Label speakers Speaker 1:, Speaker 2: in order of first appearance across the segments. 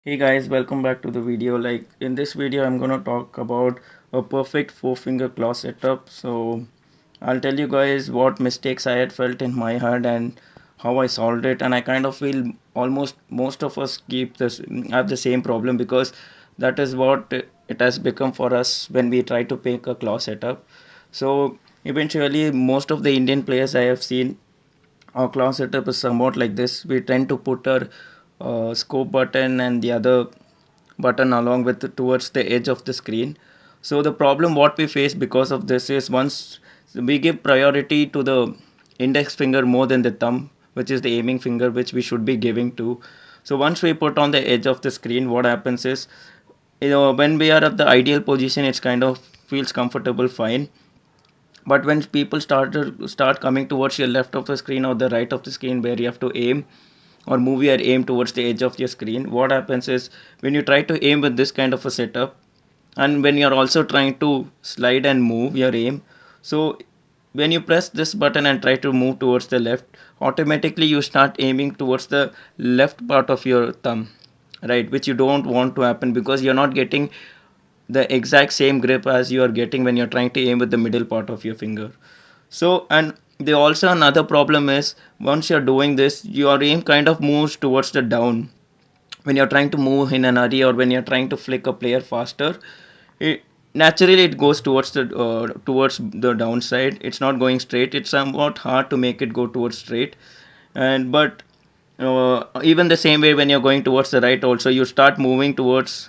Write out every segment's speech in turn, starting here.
Speaker 1: Hey guys, welcome back to the video. Like in this video, I'm gonna talk about a perfect four-finger claw setup. So I'll tell you guys what mistakes I had felt in my head and how I solved it. And I kind of feel almost most of us keep this have the same problem because that is what it has become for us when we try to pick a claw setup. So eventually, most of the Indian players I have seen our class setup is somewhat like this. We tend to put our scope button and the other button along with towards the edge of the screen. So the problem what we face because of this is once we give priority to the index finger more than the thumb, which is the aiming finger which we should be giving to. So once we put on the edge of the screen, what happens is, when we are at the ideal position, it's kind of feels comfortable, fine, but when people start coming towards your left of the screen or the right of the screen where you have to aim or move your aim towards the edge of your screen, what happens is when you try to aim with this kind of a setup and when you're also trying to slide and move your aim, so when you press this button and try to move towards the left, automatically you start aiming towards the left part of your thumb, right, which you don't want to happen because you're not getting the exact same grip as you are getting when you're trying to aim with the middle part of your finger. So, and the also another problem is once you're doing this, your aim kind of moves towards the down. When you're trying to move in an hurry or when you're trying to flick a player faster, it naturally it goes towards the downside. It's not going straight. It's somewhat hard to make it go towards straight. And but even the same way when you're going towards the right, also you start moving towards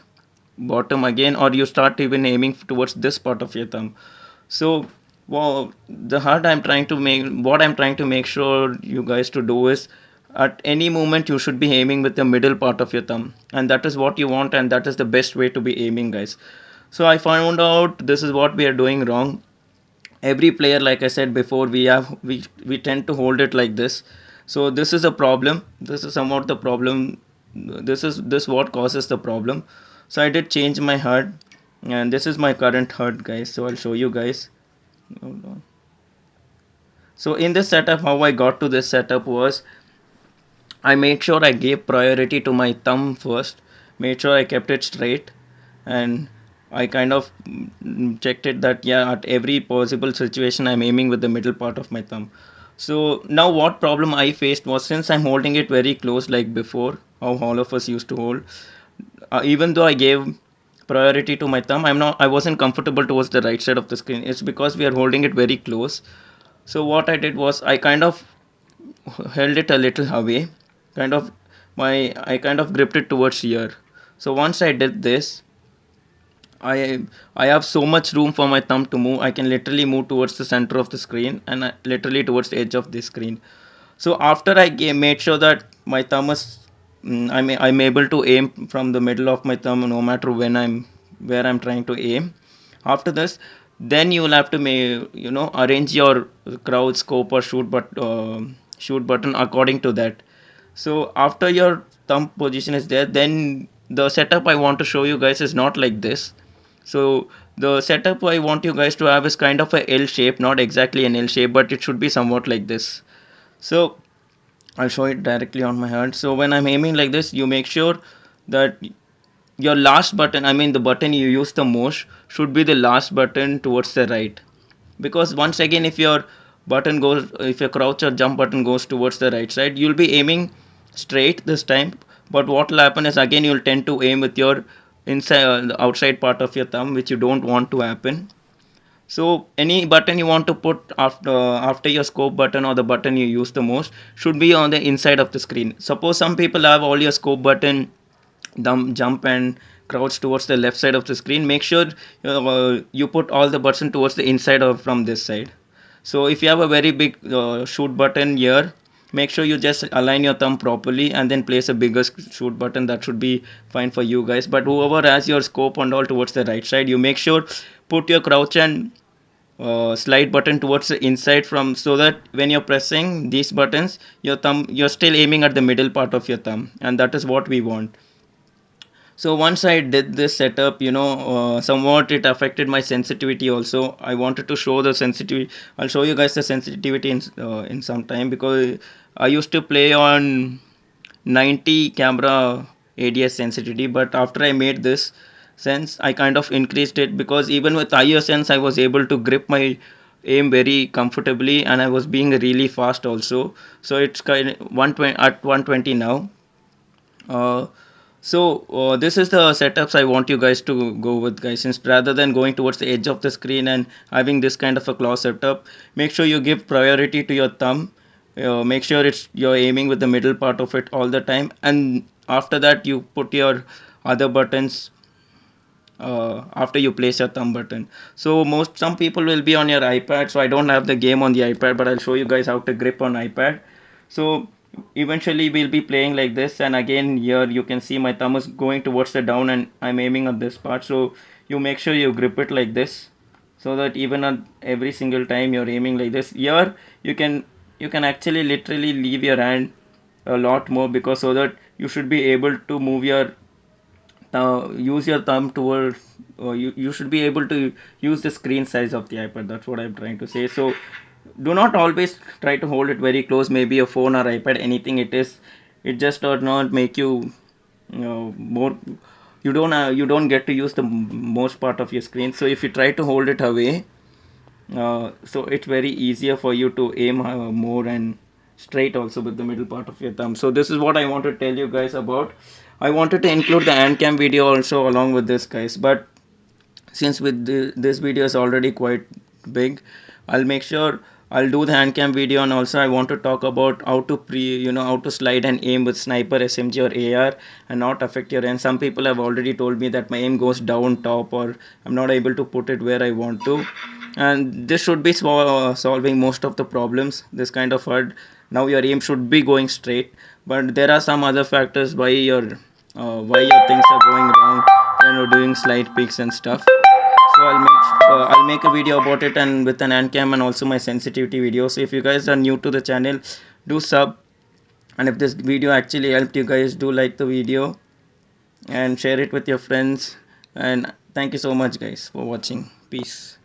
Speaker 1: bottom again, or you start even aiming towards this part of your thumb. So the hard I'm trying to make what I'm trying to make sure you guys to do is at any moment you should be aiming with the middle part of your thumb, and that is what you want, and that is the best way to be aiming, guys. So I found out this is what we are doing wrong. Every player, like I said before, we tend to hold it like this. So this is a problem. This is somewhat the problem. This what causes the problem. So I did change my HUD, and this is my current HUD, guys. So I'll show you guys. Hold on. So in this setup, how I got to this setup was I made sure I gave priority to my thumb first, made sure I kept it straight, and I kind of checked it that yeah, at every possible situation I'm aiming with the middle part of my thumb. So now what problem I faced was, since I'm holding it very close like before, how all of us used to hold, even though I gave priority to my thumb, I wasn't comfortable towards the right side of the screen. It's because we are holding it very close. So what I did was I kind of held it a little away, kind of I kind of gripped it towards here. So once I did this, I I have so much room for my thumb to move. I can literally move towards the center of the screen and literally towards the edge of the screen. So after made sure that my thumb is, I'm able to aim from the middle of my thumb no matter where I'm trying to aim. After this, then you will have to arrange your crouch, scope, or shoot button according to that. So after your thumb position is there, then the setup I want to show you guys is not like this. So the setup I want you guys to have is kind of a L shape, not exactly an L shape, but it should be somewhat like this. So I'll show it directly on my hand. So when I'm aiming like this, you make sure that your last button, the button you use the most, should be the last button towards the right. Because once again, if your crouch or jump button goes towards the right side, you'll be aiming straight this time. But what will happen is again you'll tend to aim with your inside, the outside part of your thumb, which you don't want to happen. So any button you want to put after your scope button or the button you use the most should be on the inside of the screen. Suppose some people have all your scope button, jump and crouch towards the left side of the screen. Make sure you put all the button towards the inside or from this side. So if you have a very big shoot button here, make sure you just align your thumb properly and then place a bigger shoot button. That should be fine for you guys. But whoever has your scope and all towards the right side, you make sure put your crouch and slide button towards the inside, from so that when you're pressing these buttons, you're still aiming at the middle part of your thumb, and that is what we want. So once I did this setup, somewhat it affected my sensitivity also. I wanted to show the sensitivity. I'll show you guys the sensitivity in some time, because I used to play on 90 camera ADS sensitivity, but after I made this sense, I kind of increased it, because even with higher sense I was able to grip my aim very comfortably, and I was being really fast also. So it's kind of 120 at 120 now. uh, this is the setups I want you guys to go with, guys. Since rather than going towards the edge of the screen and having this kind of a claw setup, make sure you give priority to your thumb. Make sure it's you're aiming with the middle part of it all the time, and after that you put your other buttons after you place your thumb button. So some people will be on your iPad, so I don't have the game on the iPad, but I'll show you guys how to grip on iPad. So eventually we'll be playing like this, and again here you can see my thumb is going towards the down and I'm aiming at this part. So you make sure you grip it like this, so that even on every single time you're aiming like this. Here you can actually literally leave your hand a lot more, because so that you should be able to move your use your thumb toward you should be able to use the screen size of the iPad. That's what I'm trying to say. So do not always try to hold it very close, maybe a phone or iPad, anything it is. It just does not make more, you don't get to use the most part of your screen. So if you try to hold it away, so it's very easier for you to aim more and straight also with the middle part of your thumb. So this is what I want to tell you guys about. I wanted to include the hand cam video also along with this, guys, but since this video is already quite big, I'll make sure I'll do the hand cam video. And also I want to talk about how to how to slide and aim with sniper, SMG or AR and not affect your aim. Some people have already told me that my aim goes down top, or I'm not able to put it where I want to, and this should be solving most of the problems. This kind of HUD, now your aim should be going straight, but there are some other factors why your things are going wrong when you're doing slide peaks and stuff. So I'll make a video about it, and with an hand cam and also my sensitivity video. So if you guys are new to the channel, do sub, and if this video actually helped you guys, do like the video and share it with your friends. And thank you so much, guys, for watching. Peace.